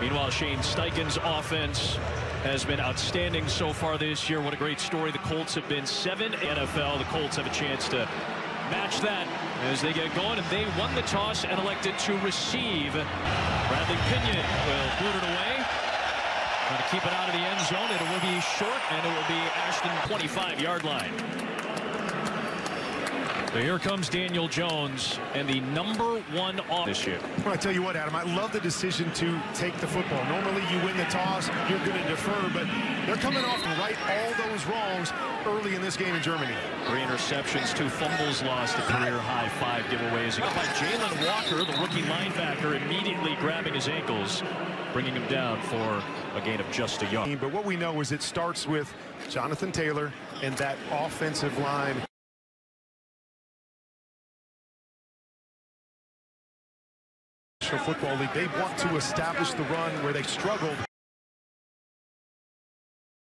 Meanwhile, Shane Steichen's offense has been outstanding so far this year. What a great story. The Colts have been 7 NFL. The Colts have a chance to match that as they get going, and they won the toss and elected to receive. Bradley Pinion will boot it away. Trying to keep it out of the end zone. It will be short, and it will be Ashton 25-yard line. So here comes Daniel Jones and the #1 off this year. Well, I tell you what, Adam, I love the decision to take the football. Normally you win the toss, you're going to defer, but they're coming off to right all those wrongs early in this game in Germany. 3 interceptions, 2 fumbles lost, a career-high 5 giveaways. By Jalen Walker, the rookie linebacker, immediately grabbing his ankles, bringing him down for a gain of just a yard. But what we know is it starts with Jonathan Taylor and that offensive line. Football League, they want to establish the run where they struggled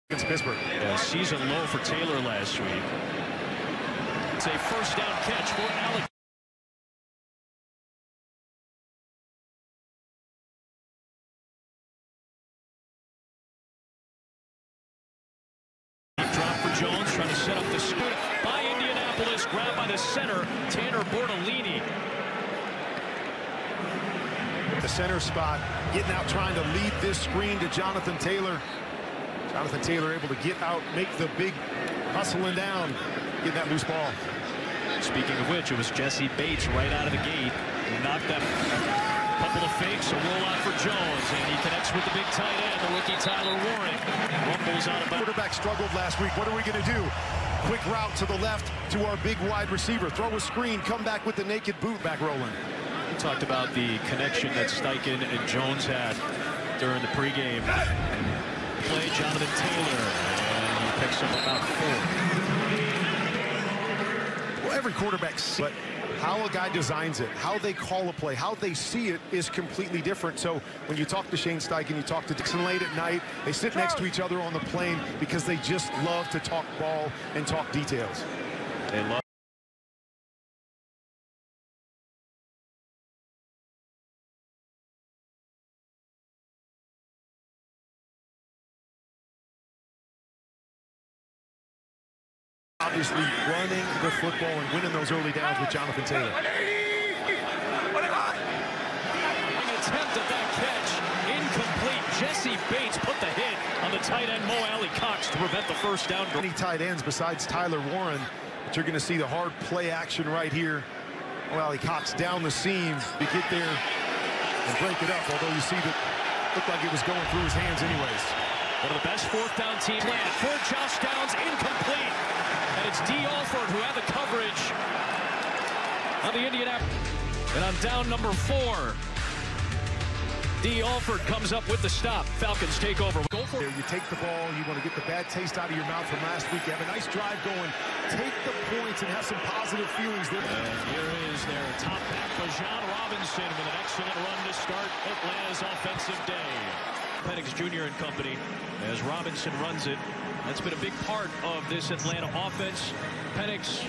against Pittsburgh. Yeah, season low for Taylor last week. It's a first down catch for Alex. Drop for Jones, trying to set up the scoop by Indianapolis, grabbed by the center, Tanner Bortolini. The center spot, getting out, trying to lead this screen to Jonathan Taylor. Jonathan Taylor able to get out, make the big hustling down, get that loose ball. Speaking of which, it was Jesse Bates right out of the gate who knocked that. Couple of fakes, a rollout for Jones, and he connects with the big tight end, the rookie Tyler Warren. Rumbles out of bounds. Quarterback struggled last week. What are we going to do? Quick route to the left to our big wide receiver. Throw a screen, come back with the naked boot, back rolling. We talked about the connection that Steichen and Jones had during the pregame play. Jonathan Taylor, and he picks up about 4. Well, every quarterback, but how a guy designs it, how they call a play, how they see it is completely different. So when you talk to Shane Steichen, you talk to Dixon late at night, they sit next to each other on the plane because they just love to talk ball and talk details. They love. Obviously running the football and winning those early downs with Jonathan Taylor. An attempt at that catch, incomplete. Jesse Bates put the hit on the tight end Mo Alley Cox to prevent the first down. Any tight ends besides Tyler Warren, but you're going to see the hard play action right here. Mo Alley Cox down the seam to get there and break it up, although you see that looked like it was going through his hands anyways. One of the best 4th down teams. For Josh Downs, incomplete. And it's D. Alford who had the coverage on the Indianapolis. And on down number 4, D. Alford comes up with the stop. Falcons take over. Go for it. You take the ball, you want to get the bad taste out of your mouth from last week. You have a nice drive going. Take the points and have some positive feelings there. And here is their top back, Bijan Robinson, with an excellent run to start Atlanta's offensive day. Penix Jr. and company as Robinson runs it. That's been a big part of this Atlanta offense. Penix.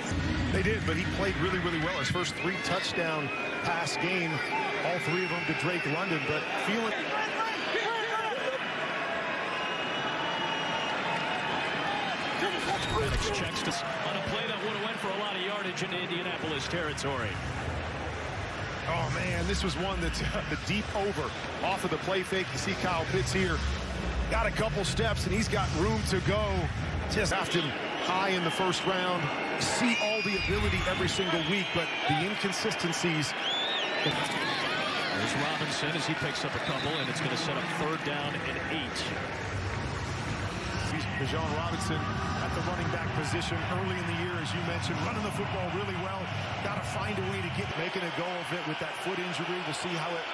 They did, but he played really, really well. His first 3 touchdown pass game, all 3 of them to Drake London, but feeling. Penix checks this on a play that would have went for a lot of yardage into Indianapolis territory. Oh, man, this was one that's the deep over off of the play fake. You see Kyle Pitts here. Got a couple steps, and he's got room to go. Just after him high in the first round. See all the ability every single week, but the inconsistencies. There's Robinson as he picks up a couple, and it's going to set up 3rd down and 8. Bijan Robinson at the running back position early in the year, as you mentioned, running the football really well. Got to find a way to get making a go of it with that foot injury. We'll see how it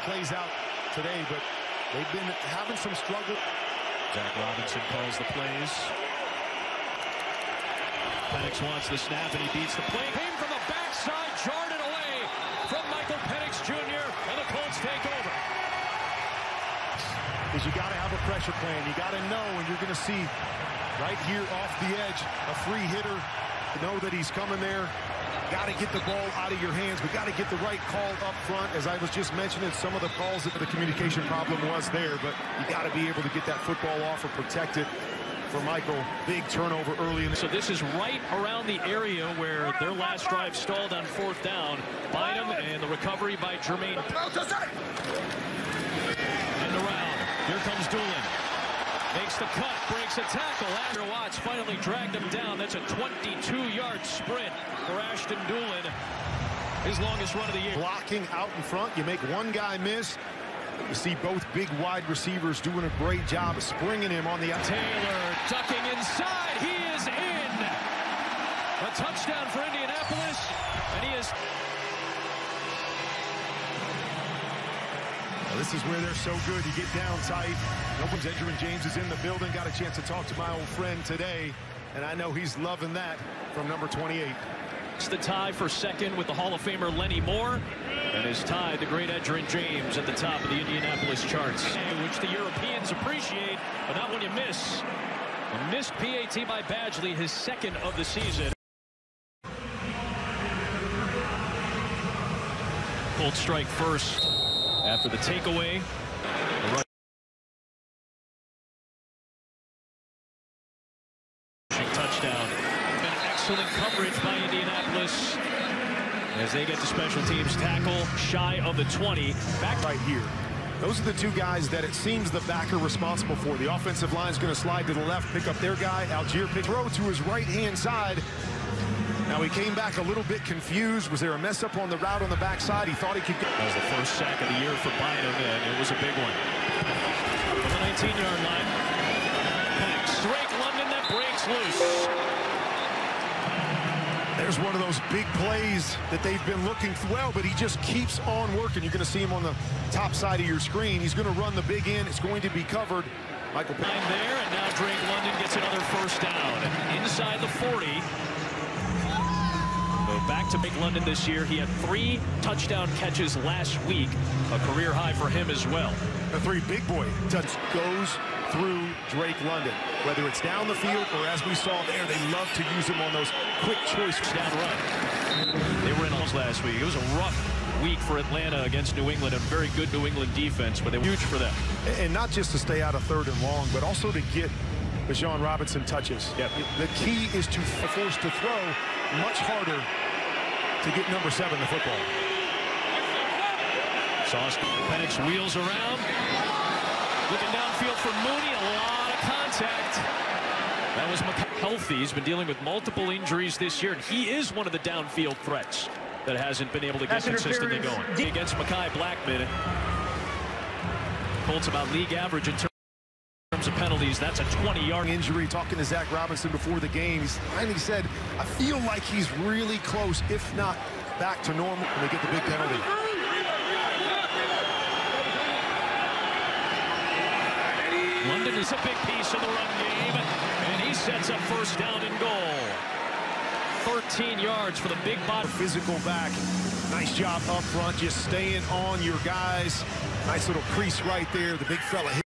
plays out today, but they've been having some struggle. Zach Robinson calls the plays. Penix wants the snap, and he beats the play. Came from the backside, jarred it away from Michael Penix Jr., and the Colts take over. Because you got to have a pressure plan. You got to know, and you're going to see right here off the edge a free hitter. You know that he's coming there. Got to get the ball out of your hands. We got to get the right call up front. As I was just mentioning, some of the calls that the communication problem was there, but you got to be able to get that football off or protect it. For Michael, big turnover early in the... So this is right around the area where their last drive stalled on 4th down. Bynum and the recovery by Jermaine. And around. Here comes Doolin. Makes the cut, breaks a tackle. After Watts finally dragged him down. That's a 22-yard sprint for Ashton Doolin. His longest run of the year. Blocking out in front. You make one guy miss. You see both big wide receivers doing a great job of springing him on the outside. Taylor ducking inside. He is in. A touchdown for Indianapolis. And he is... Well, this is where they're so good. You get down tight. Nobody's Edgerrin James is in the building. Got a chance to talk to my old friend today. And I know he's loving that from number 28. It's the tie for second with the Hall of Famer Lenny Moore. And is tied the great Edgerrin James at the top of the Indianapolis charts, which the Europeans appreciate, but not when you miss. A missed PAT by Badgley, his second of the season. Colts strike first after the takeaway. The rushing touchdown. An excellent coverage by Indianapolis. As they get to special teams, tackle shy of the 20. Back right here. Those are the two guys that it seems the backer responsible for. The offensive line is going to slide to the left, pick up their guy. Algier throw to his right-hand side. Now he came back a little bit confused. Was there a mess up on the route on the backside? He thought he could go. That was the first sack of the year for Bynum, and it was a big one. From the 19-yard line. Drake London that breaks loose. There's one of those big plays that they've been looking for. Well, but he just keeps on working. You're going to see him on the top side of your screen. He's going to run the big end. It's going to be covered. Michael there, and now Drake London gets another first down. Inside the 40. So back to big London this year. He had 3 touchdown catches last week. A career high for him as well. The 3 big boy touch goes through Drake London. Whether it's down the field or as we saw there, they love to use him on those quick choice down run. They were in almost last week. It was a rough week for Atlanta against New England. A very good New England defense, but they were huge for them. And not just to stay out of 3rd and long, but also to get Bijan Robinson touches. Yep. The key is to force to throw much harder to get number 7 the football. Sauce Penix wheels around. Looking downfield for Mooney, a lot of contact. That was healthy. He's been dealing with multiple injuries this year, and he is one of the downfield threats that hasn't been able to get consistently going. Against Mekhi Blackman, Colts about league average in terms of penalties. That's a 20-yard injury. Talking to Zach Robinson before the game, he's finally said, I feel like he's really close, if not back to normal, when they get the big penalty. London is a big piece of the run game, and he sets up first down and goal. 13 yards for the big body. Physical back. Nice job up front, just staying on your guys. Nice little crease right there. The big fella hit.